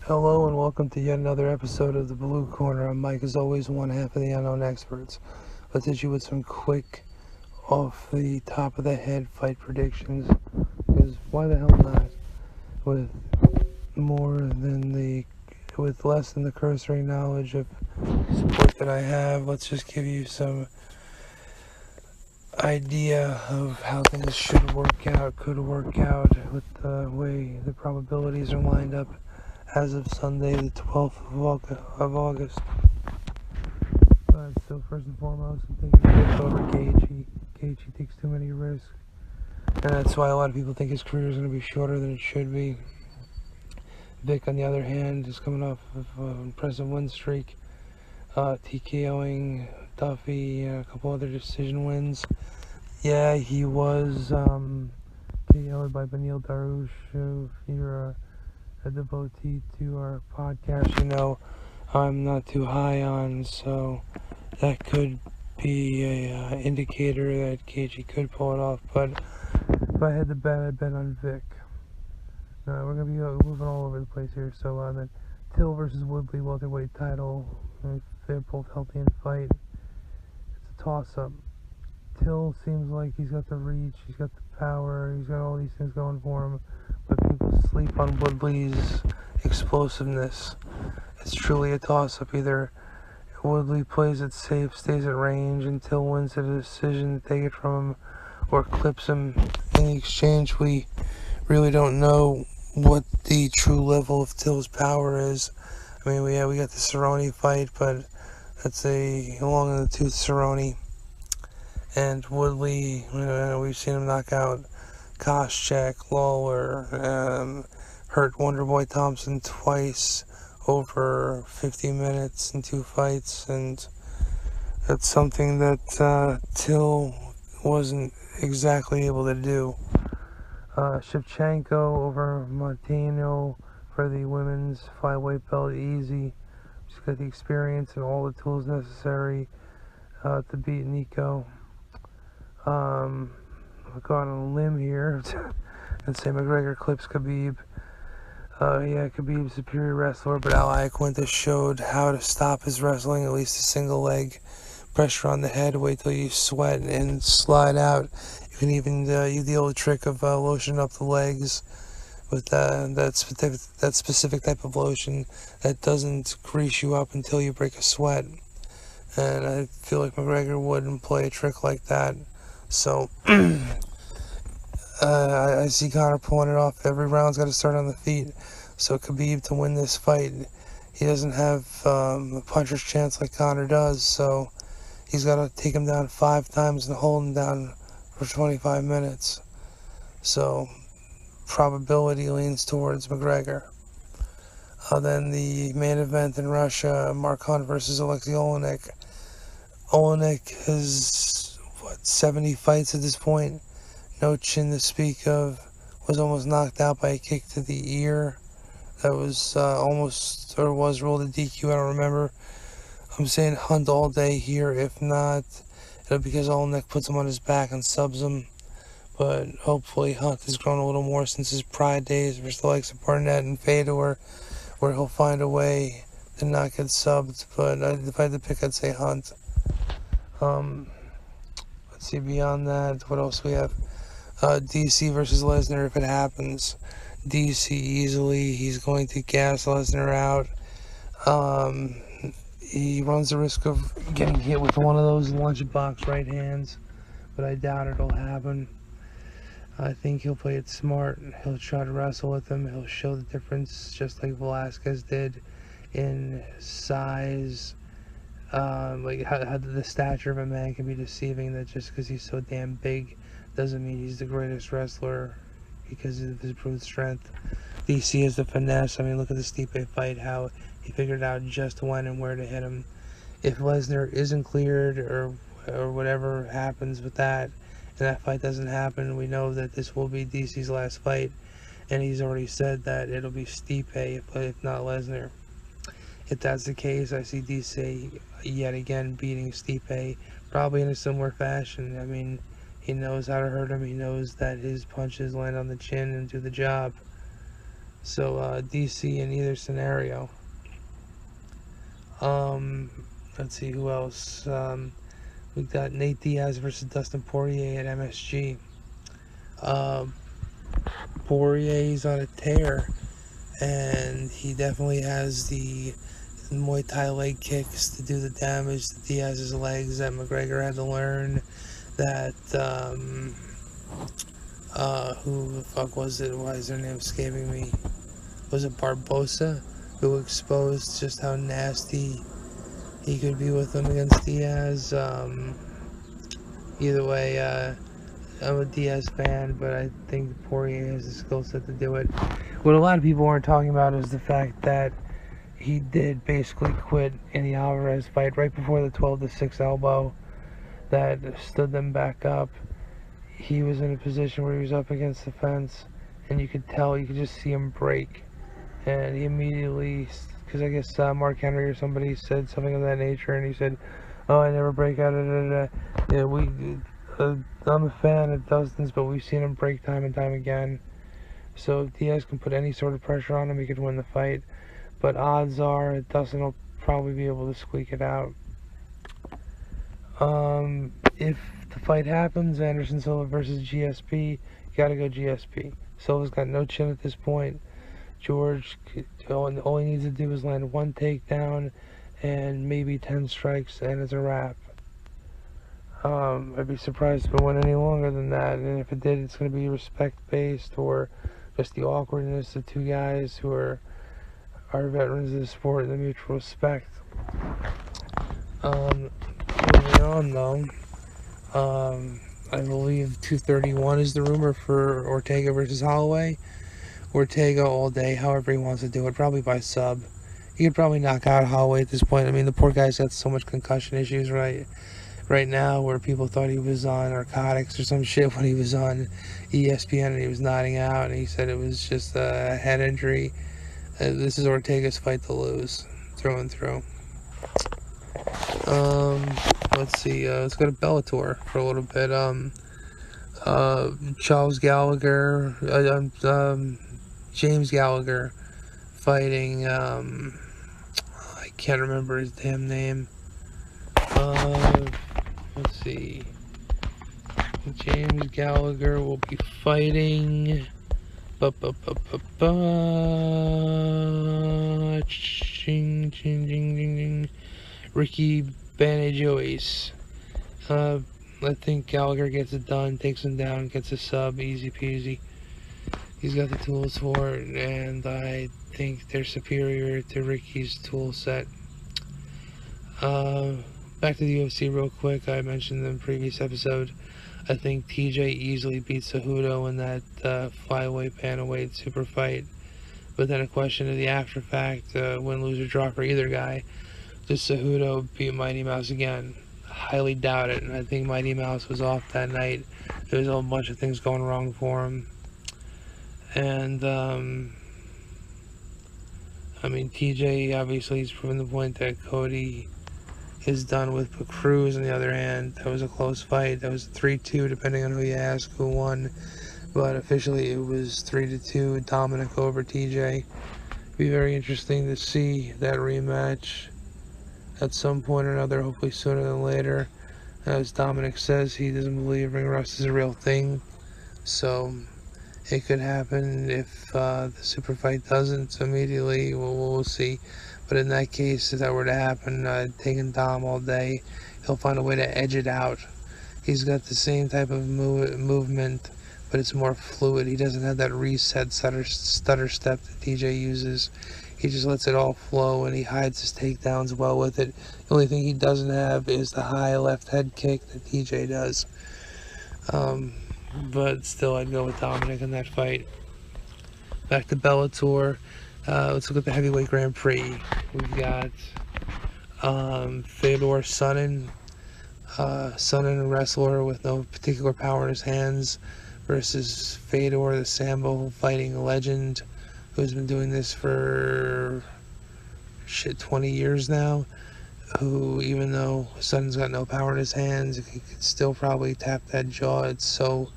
Hello and welcome to yet another episode of the Blue Corner. I'm Mike, as always, one half of the Unknown Experts. Let's hit you with some quick, off the top of the head fight predictions. Because why the hell not? With with less than the cursory knowledge of sport that I have, let's just give you some idea of how things could work out with the way the probabilities are lined up as of Sunday, the 12th of August. So first and foremost, I'm thinking Vic over Gaethje. Gaethje takes too many risks, and that's why a lot of people think his career is going to be shorter than it should be. Vic, on the other hand, is coming off of an impressive win streak, TKOing Duffy and a couple other decision wins. Yeah, he was KO'd by Beneil Dariush. If you're a devotee to our podcast, you know I'm not too high on, so that could be a indicator that Gaethje could pull it off. But if I had to bet, I'd bet on Vic. We're gonna be moving all over the place here. So then Till versus Woodley welterweight title. If they're both healthy and fight, it's a toss-up. Till seems like he's got the reach, he's got the power, he's got all these things going for him, but people sleep on Woodley's explosiveness. It's truly a toss-up. Either Woodley plays it safe, stays at range until wins a decision to take it from him, or clips him in the exchange. We really don't know what the true level of Till's power is. I mean, we got the Cerrone fight, but that's a long in the tooth Cerrone. And Woodley, we've seen him knock out Koscheck, Lawler, hurt Wonderboy Thompson twice over 50 minutes in 2 fights, and that's something that Till wasn't exactly able to do. Shevchenko over Martino for the women's flyweight belt, easy. She's got the experience and all the tools necessary to beat Nico. I'll go on a limb here and say McGregor clips Khabib. Khabib's a superior wrestler, but Iaquinta showed how to stop his wrestling, at least a single leg. Pressure on the head, wait till you sweat and slide out. You can even use the old trick of lotioning up the legs with that specific type of lotion that doesn't grease you up until you break a sweat. And I feel like McGregor wouldn't play a trick like that. So I see Conor pulling it off. Every round's got to start on the feet. So Khabib, to win this fight, he doesn't have a puncher's chance like Conor does. So he's got to take him down 5 times and hold him down for 25 minutes. So probability leans towards McGregor. Then the main event in Russia, Mark Hunt versus Alexei Olenek. Olenek has 70 fights at this point, no chin to speak of, was almost knocked out by a kick to the ear that was was ruled a DQ, I don't remember. I'm saying Hunt all day here. If not, it'll be because Olenek puts him on his back and subs him, but hopefully Hunt has grown a little more since his Pride days versus the likes of Barnett and Fedor, where he'll find a way to not get subbed. But if I had to pick, I'd say Hunt. Let's see, beyond that, what else we have? DC versus Lesnar, if it happens. DC easily, he's going to gas Lesnar out. He runs the risk of getting hit with one of those lunchbox right hands, but I doubt it'll happen. I think he'll play it smart. He'll try to wrestle with him. He'll show the difference, just like Velasquez did, in size. Like how the stature of a man can be deceiving, that just because he's so damn big doesn't mean he's the greatest wrestler because of his brute strength. DC is the finesse. I mean, look at the Stipe fight, how he figured out just when and where to hit him. If Lesnar isn't cleared or whatever happens with that, and that fight doesn't happen, we know that this will be DC's last fight, and he's already said that it'll be Stipe if not Lesnar. If that's the case, I see DC yet again beating Stipe, probably in a similar fashion. I mean, he knows how to hurt him. He knows that his punches land on the chin and do the job. So DC in either scenario. Let's see who else. We got Nate Diaz versus Dustin Poirier at MSG. Poirier's on a tear, and he definitely has the Muay Thai leg kicks to do the damage to Diaz's legs that McGregor had to learn. That who the fuck was it? Why is their name escaping me? Was it Barbosa, who exposed just how nasty he could be with him against Diaz? Either way, I'm a Diaz fan, but I think Poirier has the skill set to do it. What a lot of people aren't talking about is the fact that he did basically quit in the Alvarez fight right before the 12-6 elbow that stood them back up. He was in a position where he was up against the fence, and you could tell, you could just see him break. And he immediately, because I guess Mark Henry or somebody said something of that nature, and he said, "Oh, I never break out of Yeah, I'm a fan of Dustin's, but we've seen him break time and time again. So if Diaz can put any sort of pressure on him, he could win the fight. But odds are Dustin will probably be able to squeak it out. If the fight happens, Anderson Silva versus GSP, you gotta go GSP. Silva's got no chin at this point. George, all he needs to do is land one takedown and maybe 10 strikes, and it's a wrap. I'd be surprised if it went any longer than that, and if it did, it's going to be respect-based or just the awkwardness of two guys who are veterans of the sport and the mutual respect. Moving on, though, I believe 231 is the rumor for Ortega versus Holloway. Ortega all day, however he wants to do it, probably by sub. He could probably knock out Holloway at this point. I mean, the poor guy's got so much concussion issues right now, where people thought he was on narcotics or some shit when he was on ESPN and he was nodding out, and he said it was just a head injury. This is Ortega's fight to lose, through and through. Let's see, let's go to Bellator for a little bit. Charles Gallagher, James Gallagher fighting, I can't remember his damn name. Let's see. James Gallagher will be fighting Ricky Joyce. I think Gallagher gets it done, takes him down, gets a sub, easy peasy. He's got the tools for it, and I think they're superior to Ricky's tool set. Back to the UFC real quick. I mentioned in the previous episode, I think TJ easily beats Cejudo in that flyweight, bantamweight super fight. But then a question of the after fact, win, lose, or draw for either guy. Does Cejudo beat Mighty Mouse again? Highly doubt it, and I think Mighty Mouse was off that night. There was a whole bunch of things going wrong for him. And, I mean, TJ obviously has proven the point that Cody is done with. But Cruz, on the other hand, that was a close fight. That was 3-2, depending on who you ask who won. But officially, it was 3-2, Dominic over TJ. It'd be very interesting to see that rematch at some point or another, hopefully sooner than later. As Dominic says, he doesn't believe ring rust is a real thing. So it could happen if the super fight doesn't immediately. We'll see. But in that case, if that were to happen, taking Dom all day, he'll find a way to edge it out. He's got the same type of movement, but it's more fluid. He doesn't have that reset stutter step that TJ uses. He just lets it all flow, and he hides his takedowns well with it. The only thing he doesn't have is the high left head kick that TJ does. But still, I'd go with Dominic in that fight. Back to Bellator. Let's look at the heavyweight Grand Prix. We've got Fedor Sonnen, a wrestler with no particular power in his hands, versus Fedor, the Sambo fighting legend, who's been doing this for 20 years now, who, even though Sonnen's got no power in his hands, he could still probably tap that jaw. It's so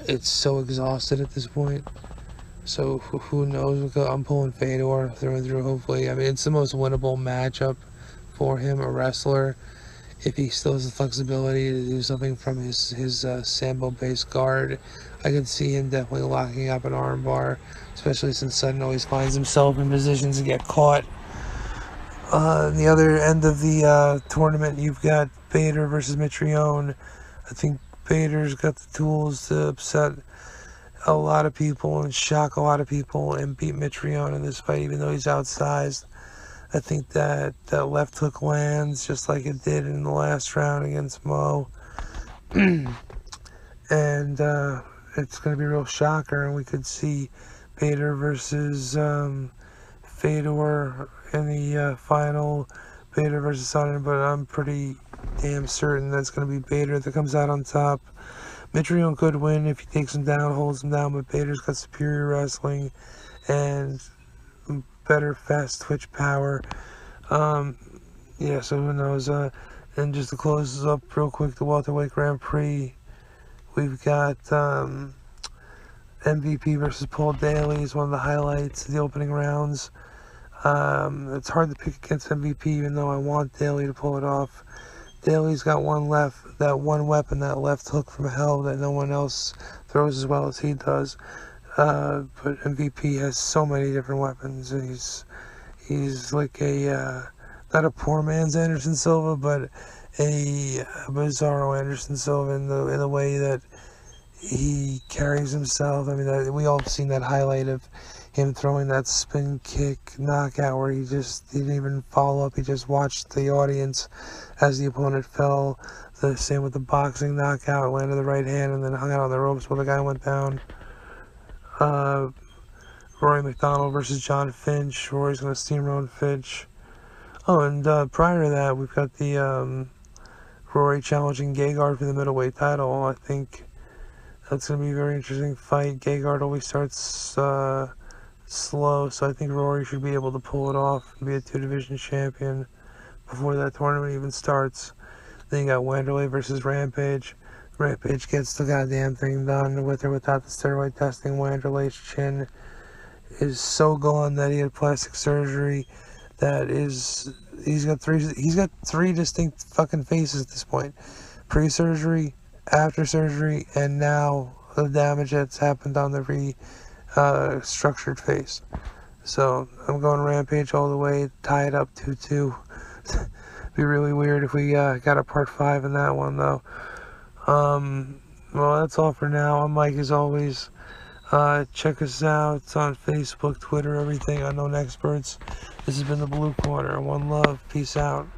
exhausted at this point. So who knows? I'm pulling Fedor through and through, hopefully. I mean, it's the most winnable matchup for him, a wrestler. If he still has the flexibility to do something from his Sambo-based guard, I could see him definitely locking up an armbar, especially since Sutton always finds himself in positions to get caught. On the other end of the tournament, you've got Bader versus Mitrione. I think Bader's got the tools to upset a lot of people and shock a lot of people and beat Mitrione in this fight, even though he's outsized. I think that left hook lands just like it did in the last round against Mo. And it's going to be a real shocker, and we could see Bader versus Fedor in the final, Bader versus Sutton, but I'm pretty damn certain that's going to be Bader that comes out on top. Mitrione could win if he takes him down, holds him down, but Bader's got superior wrestling and better fast twitch power. Yeah, so who knows? And just to close this up real quick, the welterweight Grand Prix, we've got MVP versus Paul Daly is one of the highlights of the opening rounds. It's hard to pick against MVP, even though I want Daly to pull it off. Daly's got one weapon, that left hook from hell that no one else throws as well as he does. But MVP has so many different weapons. He's like not a poor man's Anderson Silva, but a bizarro Anderson Silva in the way that he carries himself. I mean, we all have seen that highlight of him throwing that spin kick knockout where he didn't even follow up. He just watched the audience as the opponent fell. The same with the boxing knockout, landed the right hand and then hung out on the ropes while the guy went down. Rory McDonald versus John Finch. Rory's going to steamroll Finch. Oh, and prior to that, we've got the Rory challenging Gegard for the middleweight title. I think that's going to be a very interesting fight. Gegard always starts slow, so I think Rory should be able to pull it off and be a two-division champion before that tournament even starts. Then you got Wanderlei versus Rampage. Rampage gets the goddamn thing done with or without the steroid testing. Wanderlei's chin is so gone that he had plastic surgery. He's got three distinct fucking faces at this point. Pre-surgery, after surgery, and now the damage that's happened on the restructured face. So I'm going Rampage all the way, tie it up 2-2. Be really weird if we got a part 5 in that one though. Well, that's all for now. I'm Mike as always. Check us out on Facebook, Twitter, everything. Unknown Experts. This has been the Blue Corner. One love. Peace out.